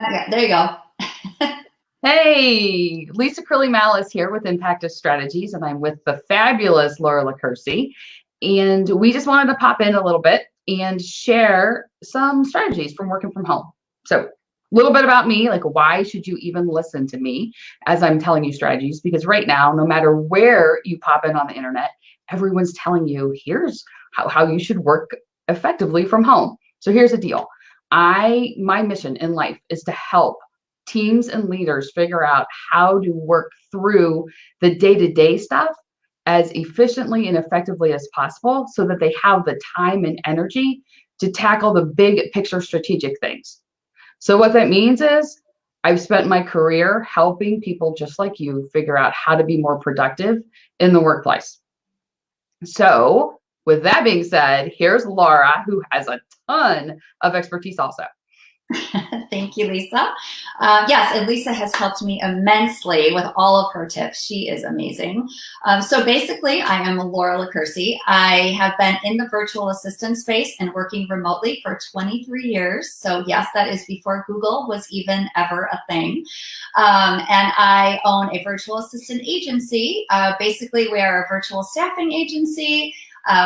Yeah, there you go. Hey, Lisa Crilley Mallis here with Impactive Strategies, and I'm with the fabulous Laura Licursi. And we just wanted to pop in a little bit and share some strategies from working from home. So, a little bit about me, like why should you even listen to me as I'm telling you strategies? Because right now, no matter where you pop in on the internet, everyone's telling you here's how you should work effectively from home. So here's the deal. My mission in life is to help teams and leaders figure out how to work through the day-to-day stuff as efficiently and effectively as possible so that they have the time and energy to tackle the big picture strategic things. So what that means is I've spent my career helping people just like you figure out how to be more productive in the workplace. So with that being said, here's Laura, who has a ton of expertise also. Thank you, Lisa. Yes, and Lisa has helped me immensely with all of her tips. She is amazing. So basically, I am Laura Licursi. I have been in the virtual assistant space and working remotely for 23 years. So yes, that is before Google was even ever a thing. And I own a virtual assistant agency. Basically, we are a virtual staffing agency.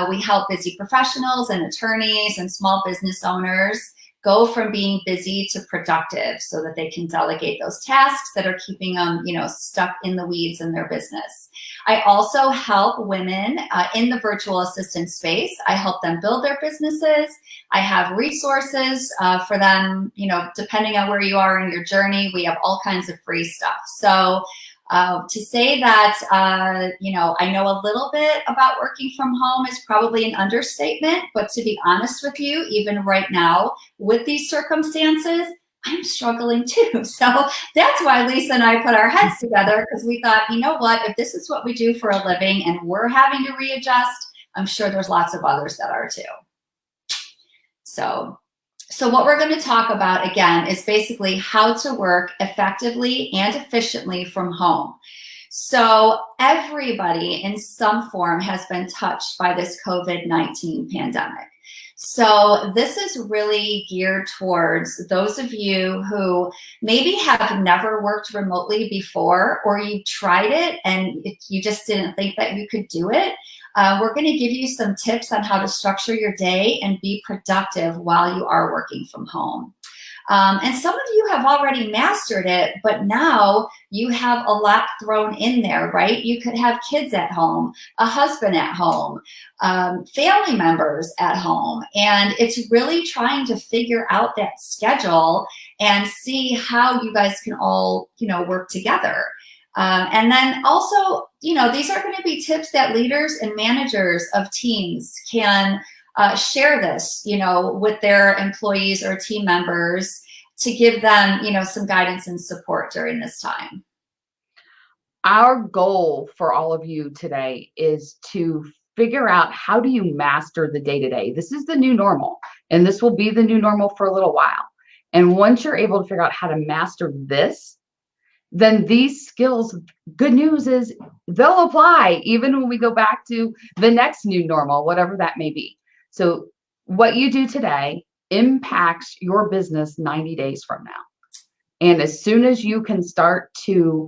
We help busy professionals and attorneys and small business owners go from being busy to productive so that they can delegate those tasks that are keeping them, stuck in the weeds in their business. I also help women in the virtual assistant space. I help them build their businesses. I have resources for them, depending on where you are in your journey. We have all kinds of free stuff. So to say that, I know a little bit about working from home is probably an understatement, but to be honest with you, even right now with these circumstances, I'm struggling too. So that's why Lisa and I put our heads together, because we thought, you know what, if this is what we do for a living and we're having to readjust, I'm sure there's lots of others that are too. So what we're going to talk about again is basically how to work effectively and efficiently from home. So everybody in some form has been touched by this COVID-19 pandemic. So this is really geared towards those of you who maybe have never worked remotely before, or you tried it and you just didn't think that you could do it. We're going to give you some tips on how to structure your day and be productive while you are working from home. And some of you have already mastered it, but now you have a lot thrown in there, right? You could have kids at home, a husband at home, family members at home. And it's really trying to figure out that schedule and see how you guys can all, work together. And then also, these are going to be tips that leaders and managers of teams can share this, with their employees or team members to give them, some guidance and support during this time. Our goal for all of you today is to figure out how do you master the day-to-day. This is the new normal, and this will be the new normal for a little while. And once you're able to figure out how to master this, then these skills, good news is they'll apply even when we go back to the next new normal, whatever that may be. So what you do today impacts your business 90 days from now. And as soon as you can start to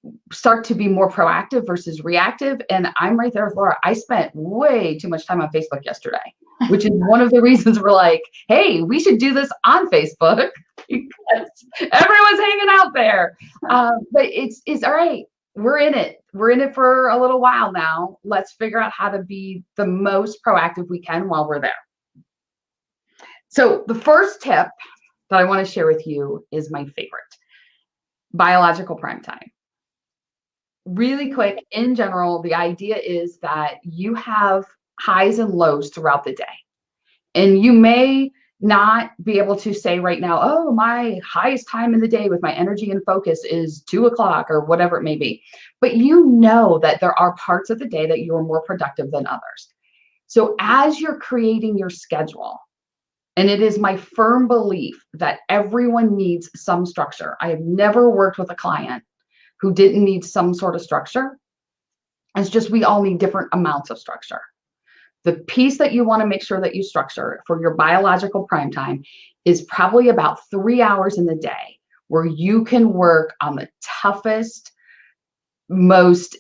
be more proactive versus reactive, and I'm right there with Laura, I spent way too much time on Facebook yesterday, which is one of the reasons we're like, hey, we should do this on Facebook because everyone's hanging out there. But it's all right. We're in it. We're in it for a little while now. Let's figure out how to be the most proactive we can while we're there. So the first tip that I want to share with you is my favorite, biological prime time. Really quick, in general, the idea is that you have highs and lows throughout the day. And you may not be able to say right now, oh, my highest time in the day with my energy and focus is 2 o'clock or whatever it may be. But you know that there are parts of the day that you are more productive than others. So as you're creating your schedule, and it is my firm belief that everyone needs some structure. I have never worked with a client who didn't need some sort of structure. It's just we all need different amounts of structure. The piece that you want to make sure that you structure for your biological prime time is probably about 3 hours in the day where you can work on the toughest, most,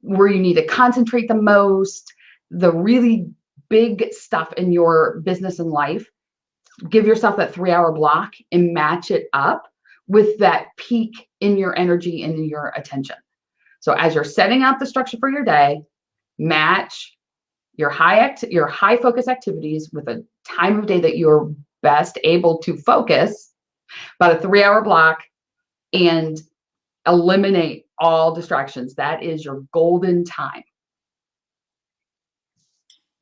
where you need to concentrate the most, the really big stuff in your business and life. Give yourself that 3-hour block and match it up with that peak in your energy and in your attention. So as you're setting out the structure for your day, match your high focus activities with a time of day that you're best able to focus, about a 3-hour block, and eliminate all distractions. That is your golden time.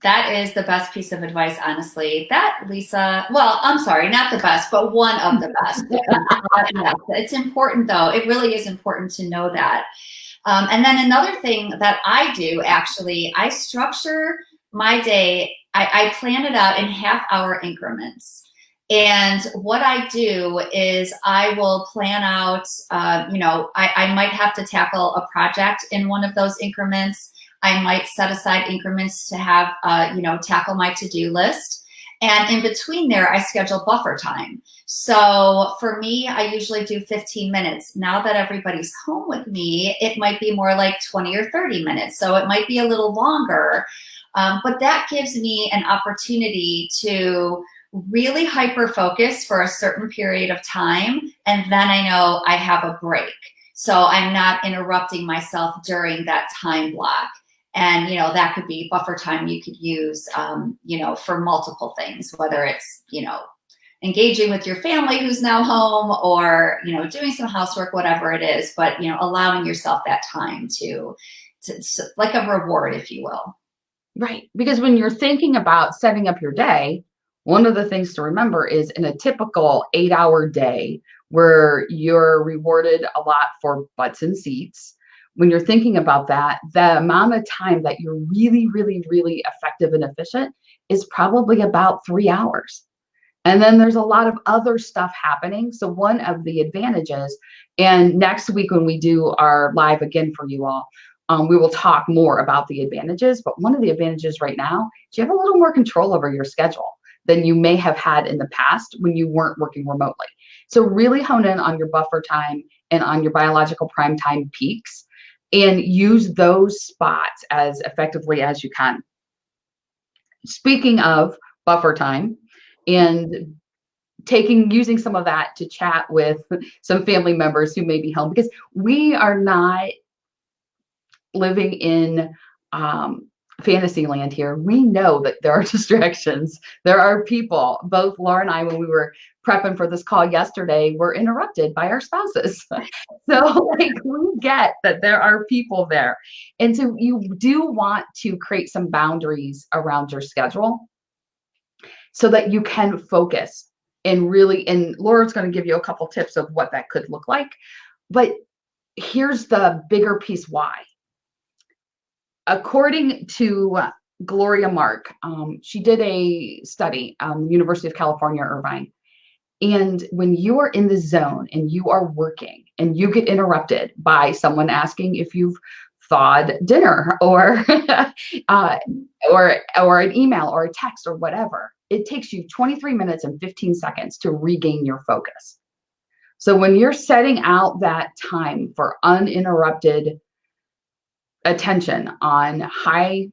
That is the best piece of advice, honestly. That, Lisa, well, I'm sorry, not the best, but one of the best. Yes, it's important, though. It really is important to know that. And then another thing that I do, actually, I structure my day. I plan it out in half-hour increments. And what I do is I will plan out, I might have to tackle a project in one of those increments. I might set aside increments to have, tackle my to-do list. And in between there, I schedule buffer time. So for me, I usually do 15 minutes. Now that everybody's home with me, it might be more like 20 or 30 minutes. So it might be a little longer. But that gives me an opportunity to really hyper focus for a certain period of time. And then I know I have a break. So I'm not interrupting myself during that time block. And, that could be buffer time you could use, for multiple things, whether it's, engaging with your family who's now home or, doing some housework, whatever it is, but, allowing yourself that time to like a reward, if you will. Right. Because when you're thinking about setting up your day, one of the things to remember is in a typical 8-hour day where you're rewarded a lot for butts and seats, when you're thinking about that, the amount of time that you're really, really, really effective and efficient is probably about 3 hours. And then there's a lot of other stuff happening. So one of the advantages, and next week when we do our live again for you all, we will talk more about the advantages. But one of the advantages right now is you have a little more control over your schedule than you may have had in the past when you weren't working remotely. So really hone in on your buffer time and on your biological prime time peaks and use those spots as effectively as you can. Speaking of buffer time and using some of that to chat with some family members who may be home, because we are not living in fantasy land here. We know that there are distractions. There are people. Both Laura and I, when we were prepping for this call yesterday, were interrupted by our spouses. So we get that there are people there. And so you do want to create some boundaries around your schedule so that you can focus and really, and Laura's going to give you a couple tips of what that could look like. But here's the bigger piece why. According to Gloria Mark, she did a study, University of California, Irvine. And when you are in the zone and you are working and you get interrupted by someone asking if you've thawed dinner or or an email or a text or whatever, it takes you 23 minutes and 15 seconds to regain your focus. So when you're setting out that time for uninterrupted attention on high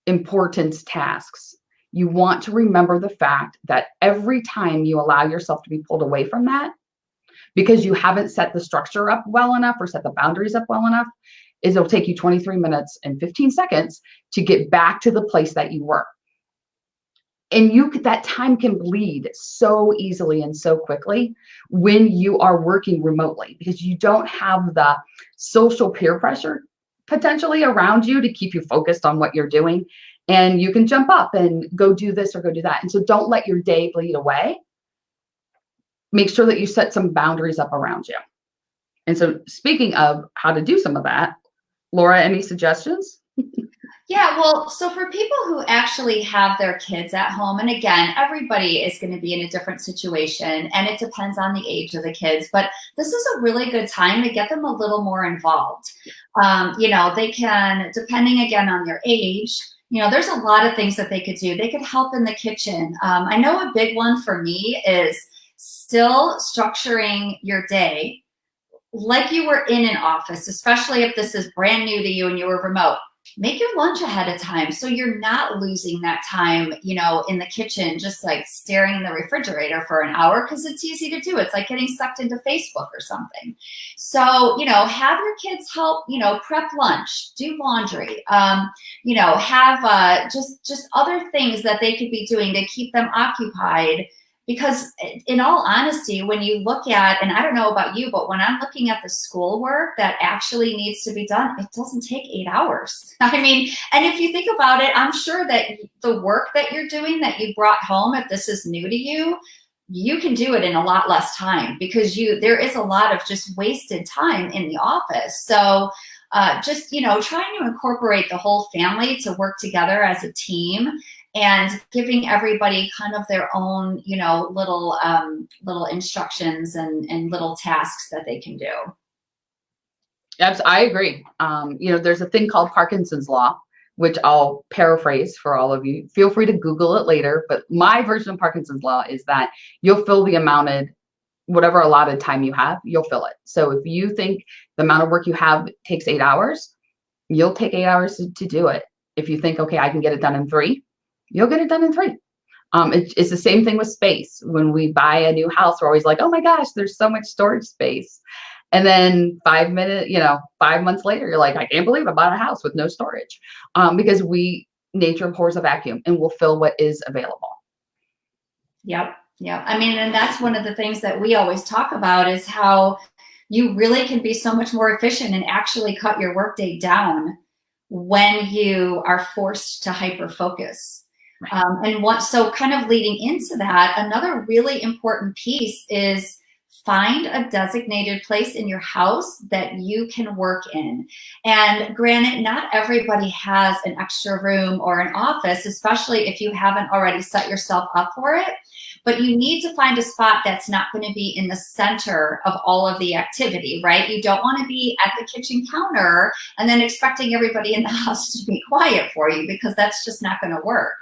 importance tasks, you want to remember the fact that every time you allow yourself to be pulled away from that, because you haven't set the structure up well enough or set the boundaries up well enough, is it'll take you 23 minutes and 15 seconds to get back to the place that you were. And that time can bleed so easily and so quickly when you are working remotely, because you don't have the social peer pressure potentially around you to keep you focused on what you're doing. And you can jump up and go do this or go do that. And so don't let your day bleed away. Make sure that you set some boundaries up around you. And so speaking of how to do some of that, Laura, any suggestions? Yeah, well, so for people who actually have their kids at home, and again, everybody is going to be in a different situation, and it depends on the age of the kids, but this is a really good time to get them a little more involved. They can, depending again on their age, there's a lot of things that they could do. They could help in the kitchen. I know a big one for me is still structuring your day like you were in an office, especially if this is brand new to you and you were remote. Make your lunch ahead of time so you're not losing that time, in the kitchen, just like staring in the refrigerator for an hour, because it's easy to do. It's like getting sucked into Facebook or something. So, have your kids help, prep lunch, do laundry, have just other things that they could be doing to keep them occupied. Because in all honesty, when you look at, and I don't know about you, but when I'm looking at the schoolwork that actually needs to be done, it doesn't take 8 hours. I mean, and if you think about it, I'm sure that the work that you're doing that you brought home, if this is new to you, you can do it in a lot less time, because there is a lot of just wasted time in the office. So just, trying to incorporate the whole family to work together as a team, and giving everybody kind of their own, little instructions and little tasks that they can do. Yes, I agree. There's a thing called Parkinson's Law, which I'll paraphrase for all of you. Feel free to Google it later. But my version of Parkinson's Law is that you'll fill whatever allotted time you have, you'll fill it. So if you think the amount of work you have takes 8 hours, you'll take 8 hours to do it. If you think, okay, I can get it done in 3, you'll get it done in 3. It's the same thing with space. When we buy a new house, we're always like, oh my gosh, there's so much storage space. And then 5 months later, you're like, I can't believe I bought a house with no storage. Because nature abhors a vacuum, and we'll fill what is available. Yep. I mean, and that's one of the things that we always talk about, is how you really can be so much more efficient and actually cut your workday down when you are forced to hyper focus. So kind of leading into that, another really important piece is find a designated place in your house that you can work in. And granted, not everybody has an extra room or an office, especially if you haven't already set yourself up for it. But you need to find a spot that's not going to be in the center of all of the activity, right? You don't want to be at the kitchen counter and then expecting everybody in the house to be quiet for you, because that's just not going to work.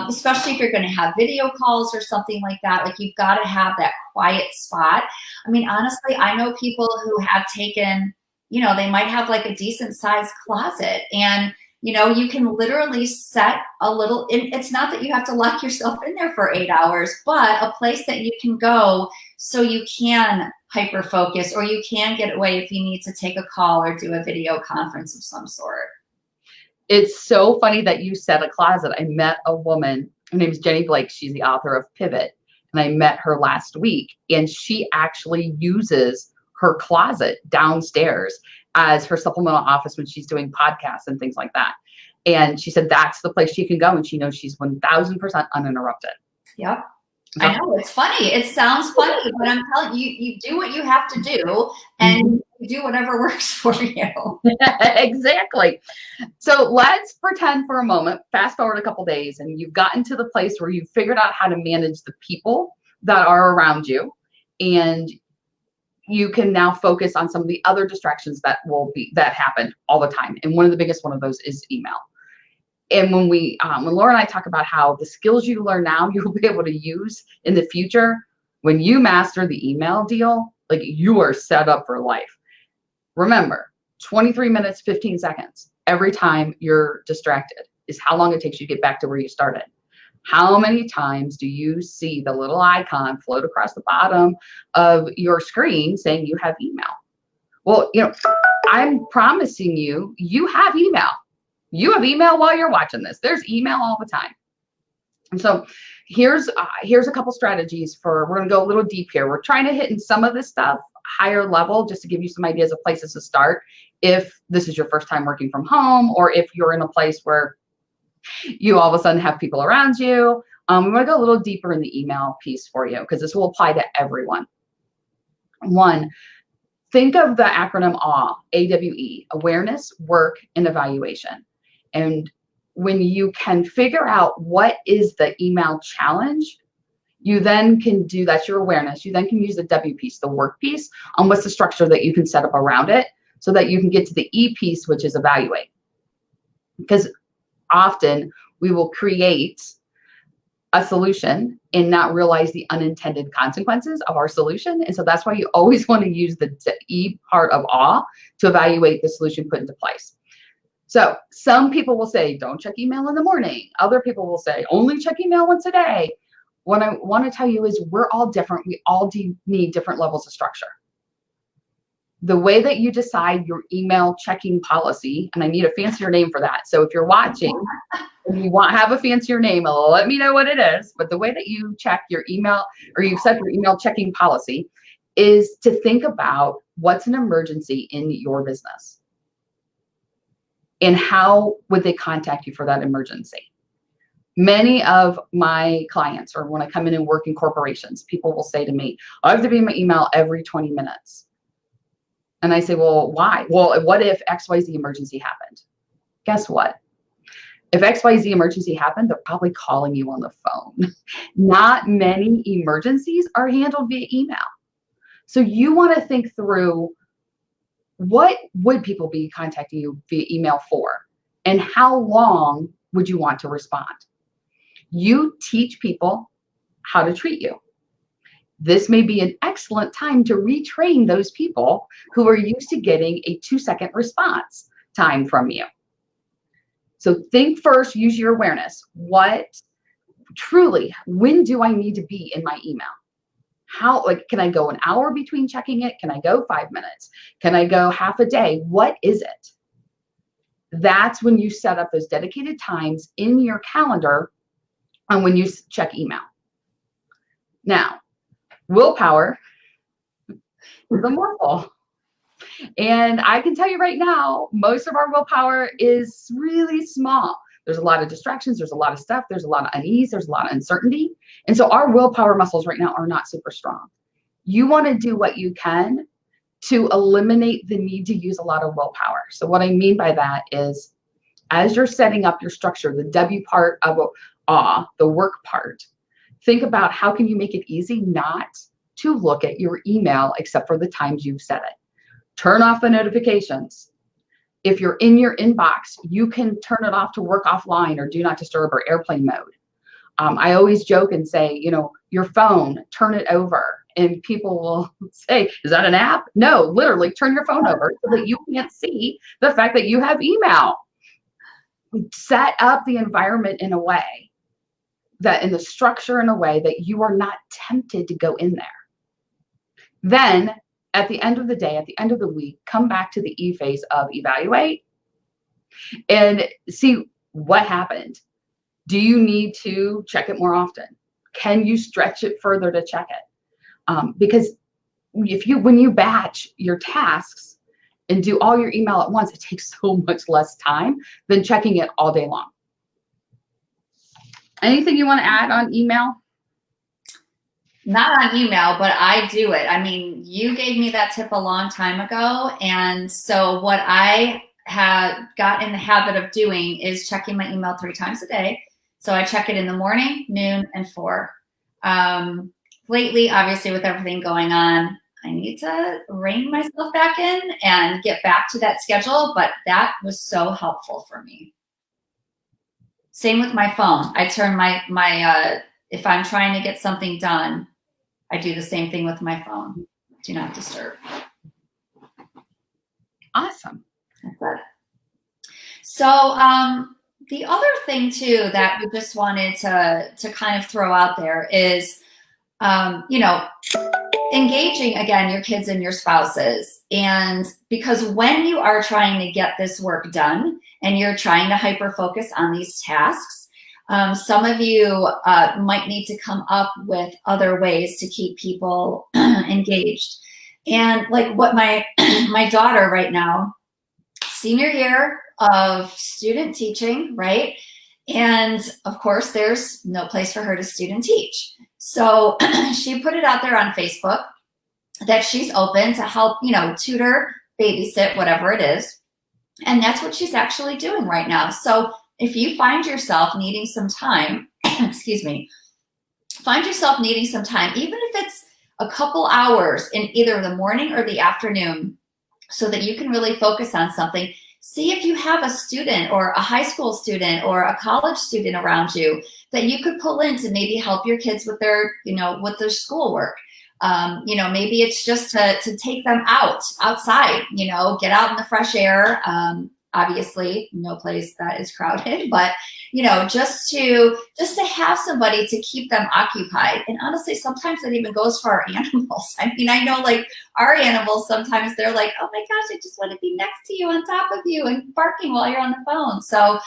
Especially if you're going to have video calls or something like that. Like, you've got to have that quiet spot. I mean, honestly, I know people who have taken, they might have like a decent sized closet, and you can literally set a little, it's not that you have to lock yourself in there for 8 hours, but a place that you can go so you can hyper focus, or you can get away if you need to take a call or do a video conference of some sort. It's so funny that you said a closet. I met a woman, her name is Jenny Blake. She's the author of Pivot. And I met her last week, and she actually uses her closet downstairs as her supplemental office when she's doing podcasts and things like that. And she said that's the place she can go, and she knows she's 1000% uninterrupted. Yep. So, I know, it's funny. It sounds funny, but I'm telling you, you do what you have to do, and you do whatever works for you. Exactly. So let's pretend for a moment, fast forward a couple days, and you've gotten to the place where you've figured out how to manage the people that are around you, and you can now focus on some of the other distractions that happen all the time. And one of the biggest one of those is email. And when Laura and I talk about how the skills you learn now, you'll be able to use in the future, when you master the email deal, like, you are set up for life. Remember, 23 minutes, 15 seconds every time you're distracted is how long it takes you to get back to where you started. How many times do you see the little icon float across the bottom of your screen saying you have email? Well, I'm promising you, you have email. You have email while you're watching this. There's email all the time. And so here's a couple strategies we're going to go a little deep here. We're trying to hit in some of this stuff higher level, just to give you some ideas of places to start if this is your first time working from home, or if you're in a place where you all of a sudden have people around you. We want to go a little deeper in the email piece for you, because this will apply to everyone. 1, think of the acronym AWE, AWE, awareness, work, and evaluation. And when you can figure out what is the email challenge, you then can do, that's your awareness. You then can use the W piece, the work piece, on what's the structure that you can set up around it, so that you can get to the E piece, which is evaluate. Because often we will create a solution and not realize the unintended consequences of our solution. And so that's why you always want to use the E part of awe to evaluate the solution put into place. So some people will say, don't check email in the morning. Other people will say, only check email once a day. What I want to tell you is we're all different. We all need different levels of structure. The way that you decide your email checking policy, and I need a fancier name for that. So if you're watching and you have a fancier name, let me know what it is. But the way that you check your email, or you set your email checking policy, is to think about what's an emergency in your business and how would they contact you for that emergency. Many of my clients, or when I come in and work in corporations, people will say to me, I have to be in my email every 20 minutes. And I say, well, why? Well, what if XYZ emergency happened? Guess what? If XYZ emergency happened, they're probably calling you on the phone. Not many emergencies are handled via email. So you want to think through, what would people be contacting you via email for? And how long would you want to respond? You teach people how to treat you. This may be an excellent time to retrain those people who are used to getting a 2-second response time from you. So think first, use your awareness. What truly, when do I need to be in my email? How, like, can I go an hour between checking it? Can I go 5 minutes? Can I go half a day? What is it? That's when you set up those dedicated times in your calendar and when you check email. Now, willpower is immortal. And I can tell you right now, most of our willpower is really small. There's a lot of distractions. There's a lot of stuff. There's a lot of unease. There's a lot of uncertainty. And so our willpower muscles right now are not super strong. You want to do what you can to eliminate the need to use a lot of willpower. So what I mean by that is, as you're setting up your structure, the W part of awe, the work part, think about how can you make it easy not to look at your email except for the times you've set it. Turn off the notifications. If you're in your inbox, you can turn it off to work offline or do not disturb or airplane mode. I always joke and say, your phone, turn it over. And people will say, is that an app? No, literally turn your phone over so that you can't see the fact that you have email. Set up the environment in a way that, in the structure in a way that you are not tempted to go in there. Then at the end of the day, at the end of the week, come back to the E phase of evaluate and see what happened. Do you need to check it more often? Can you stretch it further to check it? Because when you batch your tasks and do all your email at once, it takes so much less time than checking it all day long. Anything you want to add on email? Not on email, but I do it. I mean, you gave me that tip a long time ago. And so what I have got in the habit of doing is checking my email 3 times a day. So I check it in the morning, noon, and 4. Lately, obviously, with everything going on, I need to rein myself back in and get back to that schedule. But that was so helpful for me. Same with my phone. I turn my if I'm trying to get something done, I do the same thing with my phone. Do not disturb. Awesome. That's it. So the other thing too that we just wanted to kind of throw out there is, engaging again your kids and your spouses. And because when you are trying to get this work done and you're trying to hyper focus on these tasks, some of you might need to come up with other ways to keep people engaged. And like what my daughter right now, senior year of student teaching, right? And of course, there's no place for her to student teach. So she put it out there on Facebook that she's open to help, tutor, babysit, whatever it is. And that's what she's actually doing right now. So if you find yourself needing some time, find yourself needing some time, even if it's a couple hours in either the morning or the afternoon, so that you can really focus on something, See if you have a student or a high school student or a college student around you that you could pull in to maybe help your kids with their, with their schoolwork. Maybe it's just to take them outside, get out in the fresh air. Obviously no place that is crowded, but just to have somebody to keep them occupied. And honestly, sometimes that even goes for our animals. I mean, I know like our animals, sometimes they're like, oh my gosh, I just want to be next to you, on top of you, and barking while you're on the phone. So,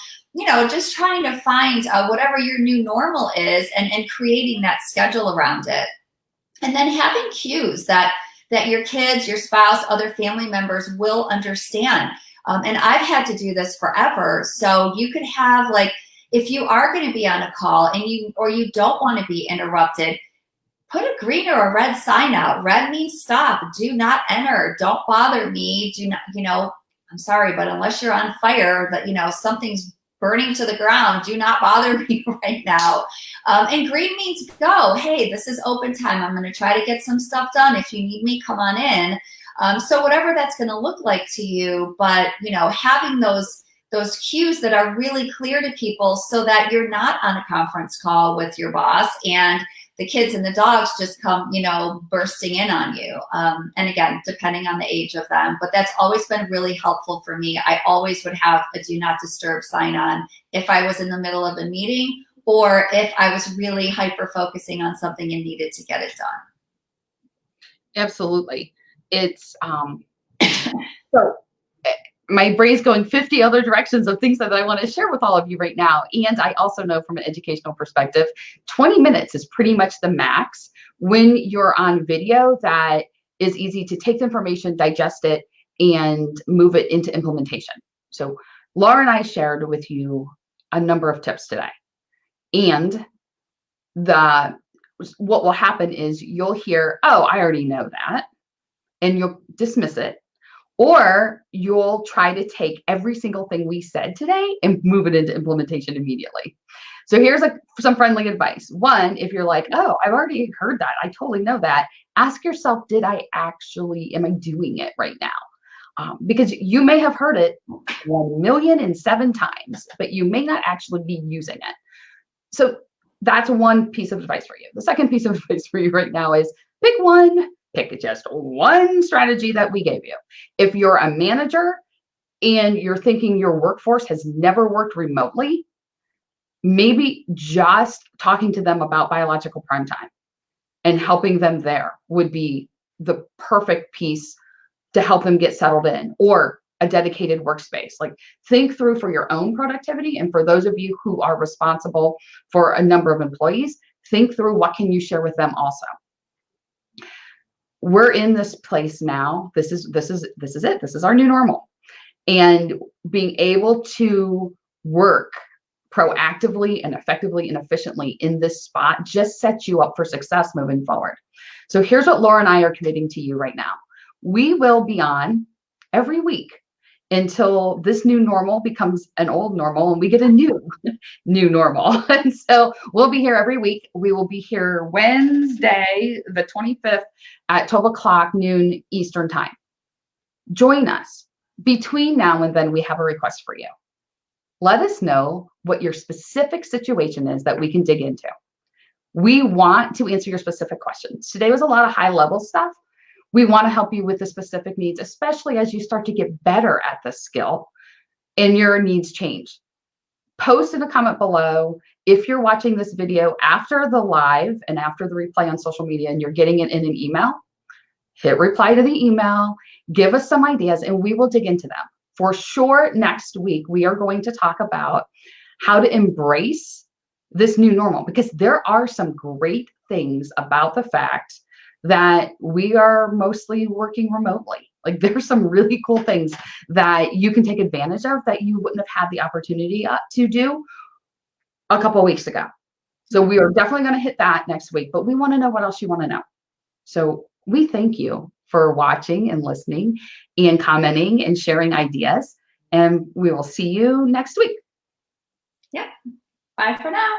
just trying to find whatever your new normal is, and creating that schedule around it. And then having cues that your kids, your spouse, other family members will understand. And I've had to do this forever. So you could have, like, if you are going to be on a call and you don't want to be interrupted, put a green or a red sign out. Red means stop. Do not enter. Don't bother me. Do not, I'm sorry, but unless you're on fire, that, something's burning to the ground, do not bother me right now. And green means go. Hey, this is open time. I'm going to try to get some stuff done. If you need me, come on in. So whatever that's going to look like to you, but having those cues that are really clear to people, so that you're not on a conference call with your boss and the kids and the dogs just come, bursting in on you. And again, depending on the age of them, but that's always been really helpful for me. I always would have a do not disturb sign on if I was in the middle of a meeting, or if I was really hyper focusing on something and needed to get it done. Absolutely. It's so my brain's going 50 other directions of things that I want to share with all of you right now. And I also know from an educational perspective, 20 minutes is pretty much the max when you're on video. That is easy to take the information, digest it, and move it into implementation. So Laura and I shared with you a number of tips today. And what will happen is you'll hear, oh, I already know that, and you'll dismiss it. Or you'll try to take every single thing we said today and move it into implementation immediately. So here's some friendly advice. One, if you're like, oh, I've already heard that, I totally know that, ask yourself, am I doing it right now? Because you may have heard it 1,000,007 times, but you may not actually be using it. So that's one piece of advice for you. The second piece of advice for you right now is pick just one strategy that we gave you. If you're a manager and you're thinking your workforce has never worked remotely, maybe just talking to them about biological prime time and helping them there would be the perfect piece to help them get settled in, or a dedicated workspace. Like, think through for your own productivity, and for those of you who are responsible for a number of employees, think through what can you share with them also. We're in this place now. This is it. This is our new normal. And being able to work proactively and effectively and efficiently in this spot just sets you up for success moving forward. So here's what Laura and I are committing to you right now. We will be on every week until this new normal becomes an old normal and we get a new normal. And so we'll be here every week. We will be here Wednesday, the 25th at 12 o'clock noon Eastern time. Join us. Between now and then, we have a request for you. Let us know what your specific situation is that we can dig into. We want to answer your specific questions. Today was a lot of high level stuff. We want to help you with the specific needs, especially as you start to get better at this skill and your needs change. Post in a comment below. If you're watching this video after the live and after the replay on social media and you're getting it in an email, hit reply to the email, give us some ideas, and we will dig into them. For sure, next week, we are going to talk about how to embrace this new normal, because there are some great things about the fact that we are mostly working remotely. Like, there's some really cool things that you can take advantage of that you wouldn't have had the opportunity to do a couple of weeks ago. So we are definitely going to hit that next week, but we want to know what else you want to know. So we thank you for watching and listening and commenting and sharing ideas. And we will see you next week. Yeah. Bye for now.